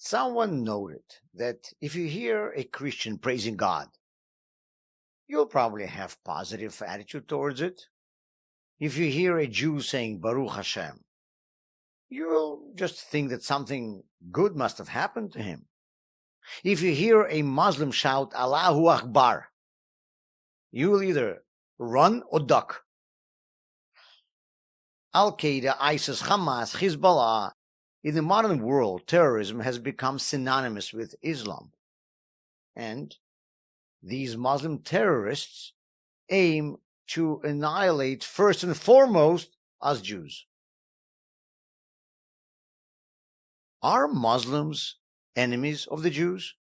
Someone noted that if you hear a Christian praising God, you'll probably have positive attitude towards it. If you hear a Jew saying Baruch Hashem, you'll just think that something good must have happened to him. If you hear a Muslim shout Alla Hu Akbar, you will either run or duck. Al-Qaeda, ISIS, Hamas, Hizballah. In the modern world, terrorism has become synonymous with Islam. And these Muslim terrorists aim to annihilate first and foremost us Jews. Are Muslims enemies of the Jews?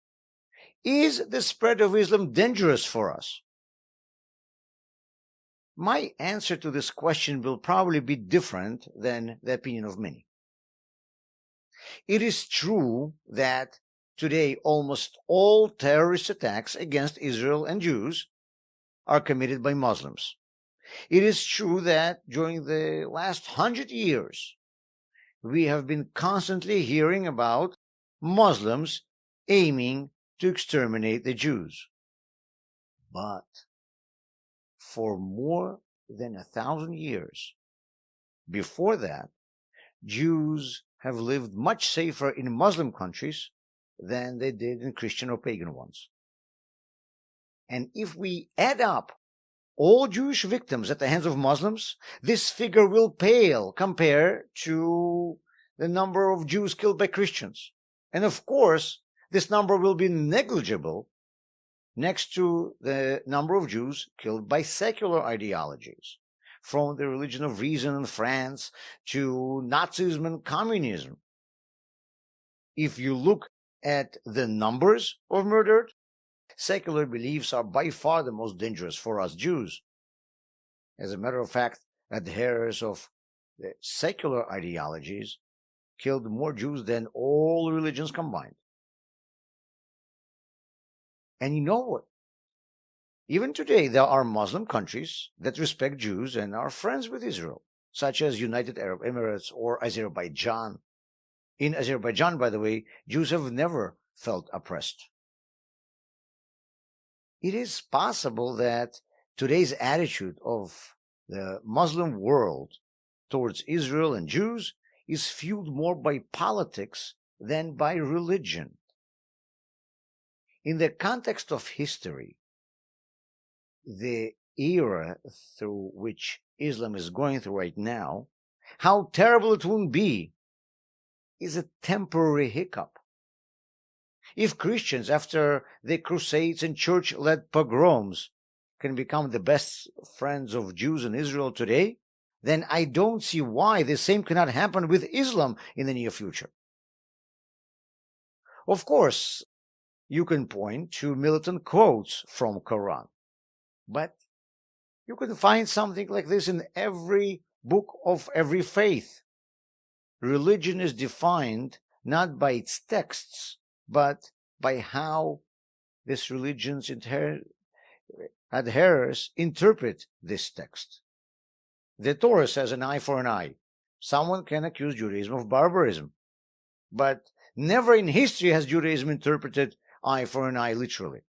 Is the spread of Islam dangerous for us? My answer to this question will probably be different than the opinion of many. It is true that today almost all terrorist attacks against Israel and Jews are committed by Muslims. It is true that during the last 100 years, we have been constantly hearing about Muslims aiming to exterminate the Jews. But for more than 1,000 years before that, Jews have lived much safer in Muslim countries than they did in Christian or pagan ones. And if we add up all Jewish victims at the hands of Muslims, this figure will pale compared to the number of Jews killed by Christians. And of course, this number will be negligible next to the number of Jews killed by secular ideologies, from the religion of reason in France to Nazism and Communism. If you look at the numbers of murdered, secular beliefs are by far the most dangerous for us Jews. As a matter of fact, adherers of the secular ideologies killed more Jews than all religions combined. And you know what? Even today, there are Muslim countries that respect Jews and are friends with Israel, such as United Arab Emirates or Azerbaijan. In Azerbaijan, by the way, Jews have never felt oppressed. It is possible that today's attitude of the Muslim world towards Israel and Jews is fueled more by politics than by religion. In the context of history, the era through which Islam is going through right now, how terrible it won't be, is a temporary hiccup. If Christians, after the Crusades and church-led pogroms, can become the best friends of Jews in Israel today, then I don't see why the same cannot happen with Islam in the near future. Of course, you can point to militant quotes from Quran, but you can find something like this in every book of every faith. Religion is defined not by its texts, but by how this religion's adherers interpret this text. The Torah says an eye for an eye. Someone can accuse Judaism of barbarism, but never in history has Judaism interpreted eye for an eye literally.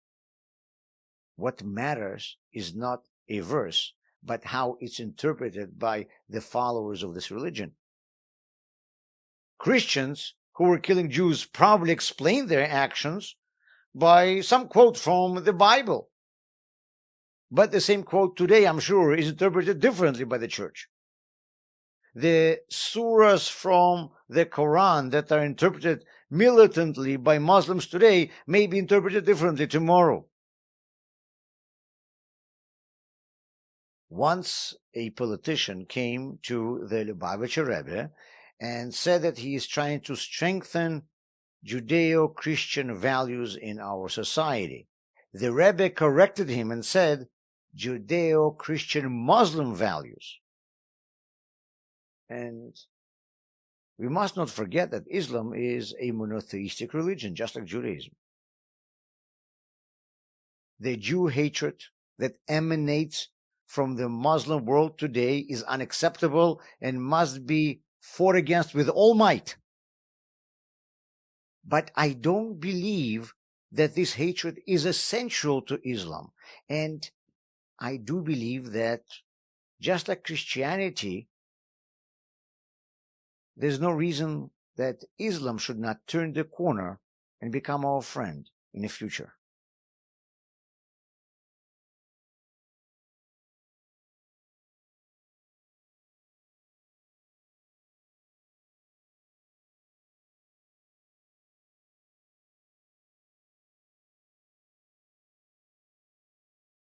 What matters is not a verse, but how it's interpreted by the followers of this religion. Christians who were killing Jews probably explained their actions by some quote from the Bible. But the same quote today, I'm sure, is interpreted differently by the church. The surahs from the Quran that are interpreted militantly by Muslims today may be interpreted differently tomorrow. Once a politician came to the Lubavitcher Rebbe and said that he is trying to strengthen Judeo-Christian values in our society. The Rebbe corrected him and said, Judeo-Christian Muslim values. And we must not forget that Islam is a monotheistic religion, just like Judaism. The Jew hatred that emanates from the Muslim world today is unacceptable and must be fought against with all might. But I don't believe that this hatred is essential to Islam. And I do believe that just like Christianity, there's no reason that Islam should not turn the corner and become our friend in the future.